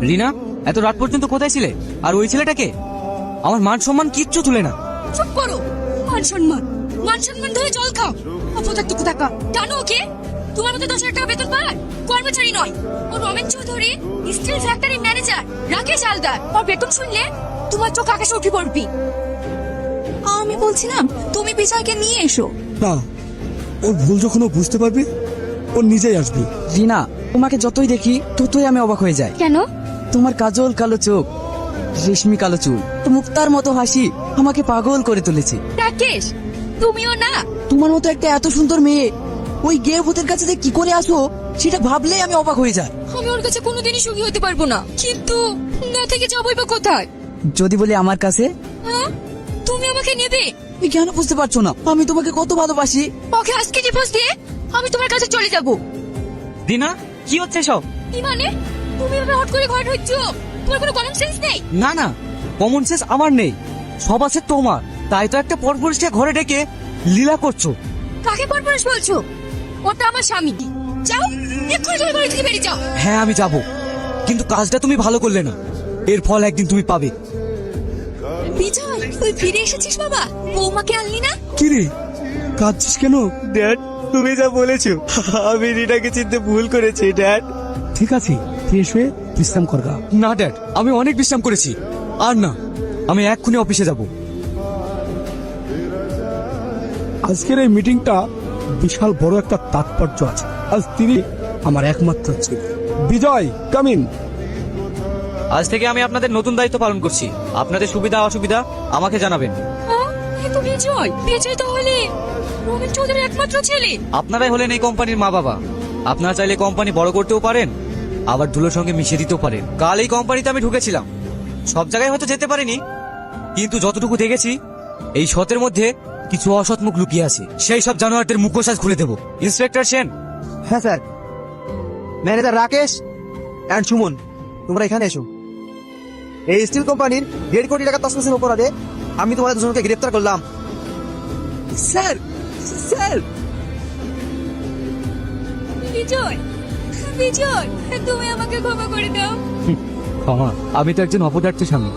রিনা, এত রাত পর্যন্ত কোথায় ছিলে? আর ওই ছেলেটাকে? আমার মান সম্মান কিচ্ছু তুলে না। চুপ করো। মান সম্মান ধরে জল খাও। অপদার্থ কোথাকা। জানো ওকে? তোমার মতো 10,000 টাকা বেতন পায় কর্মচারী নয়। ও Ramen Chowdhury, steel factory manager. Rakesh Haldar. ওর বেতন শুনলে তোমার চোখ আকাশে উঠে পড়বি। আমি বলছিলাম তুমি বিজয়কে নিয়ে এসো। না, ওর ভুল যখন ও বুঝতে পারবে ও নিজেই আসবে। রিনা, তোমাকে যতই দেখি ততই আমি অবাক হয়ে যাই। কেন? তোমার কাজল কালো চোখ, রেশমি কালো চুল, মুক্তার মতো হাসি আমাকে পাগল করে তুলেছে। রাকেশ, তুমিও না? তোমার মতো একটা এত সুন্দর মেয়ে ওই গে ভূতের কাছে যে কি করে আসো সেটা ভাবলেই আমি অবাক হয়ে যাই। আমি ওর কাছে কোনোদিনই সুখী হতে পারবো না। কিন্তু না থেকে যাবোই বা কোথায়? যদি বলি আমার কাছে, হ্যাঁ? তুমি আমাকে নেবে? তুমি কেন বুঝতে পারছো না আমি তোমাকে কত ভালোবাসি? ওকে আজকে ডিভোর্স দিয়ে আমি তোমার কাছে চলে যাব। রিনা, কি হচ্ছে সব? কি মানে? তুমি এভাবে হট করে ঘরে ঢুকছো? তোমার কোনো কমন সেন্স নেই? না না, কমন সেন্স আমার নেই, সব আছে তোমার। তাই তো একটা পরপুরুষকে ঘরে ডেকে লীলা করছো। কাকে পরপুরুষ বলছো? ওটা আমার স্বামী। যাও, এক্ষুনি তুমি বাড়ি থেকে বেরিয়ে যাও। হ্যাঁ আমি যাব, কিন্তু কাজটা তুমি ভালো করলে না। এর ফল একদিন তুমি পাবে। বিজয়, তুই ফিরে এসেছিস বাবা? বৌমাকে আনলি না? কি রে, কাঁদছিস কেন? ড্যাড, তুমি যা বলেছো আমি রিনাকে চিনতে ভুল করেছি ড্যাড। ঠিক আছে, ফ্রেশ হয়ে বিশ্রাম করগা। না ড্যাড, আমি অনেক বিশ্রাম করেছি। আর না, আমি এক্ষুনি অফিসে যাব। আজকের এই মিটিংটা বিশাল বড় একটা তাৎপর্য আছে। আজ তিনি আমার একমাত্র ছেলে। বিজয়, কাম ইন। আজ থেকে আমি আপনাদের নতুন দায়িত্ব পালন করছি। আপনাদের সুবিধা অসুবিধা আমাকে জানাবেন। এ তো বিজয়। বিজয় তাহলে রমেন চৌধুরীর একমাত্র ছেলে। আপনারাই হলেন এই কোম্পানির মা বাবা। আপনারা চাইলে কোম্পানি বড় করতেও পারেন, আবার ধুলোর সঙ্গে মিশিয়ে দিতেও পারেন। কাল এই কোম্পানিতে আমি ঢুকেছিলাম, সব জায়গায় হয়তো যেতে পারিনি, কিন্তু যতটুকু দেখেছি এই সতের মধ্যে কিছু অসৎ মুখ লুকিয়ে আছে। সেই সব জানোয়ারদের মুখোশ খুলে দেবো। ইন্সপেক্টর সেন। হ্যাঁ sir. Manager Rakesh and Suman, তোমরা এখানে এসো। এই স্টিল কোম্পানির 1.5 কোটি টাকা তসমাসের অপরাধে আমি তোমাদের দুজনকে গ্রেফতার করলাম। Sir, sir. বিজয়, বিজয়, তুমি আমাকে ক্ষমা করে দাও। ক্ষমা? আমি তো একজন অপদার্থ স্বামী।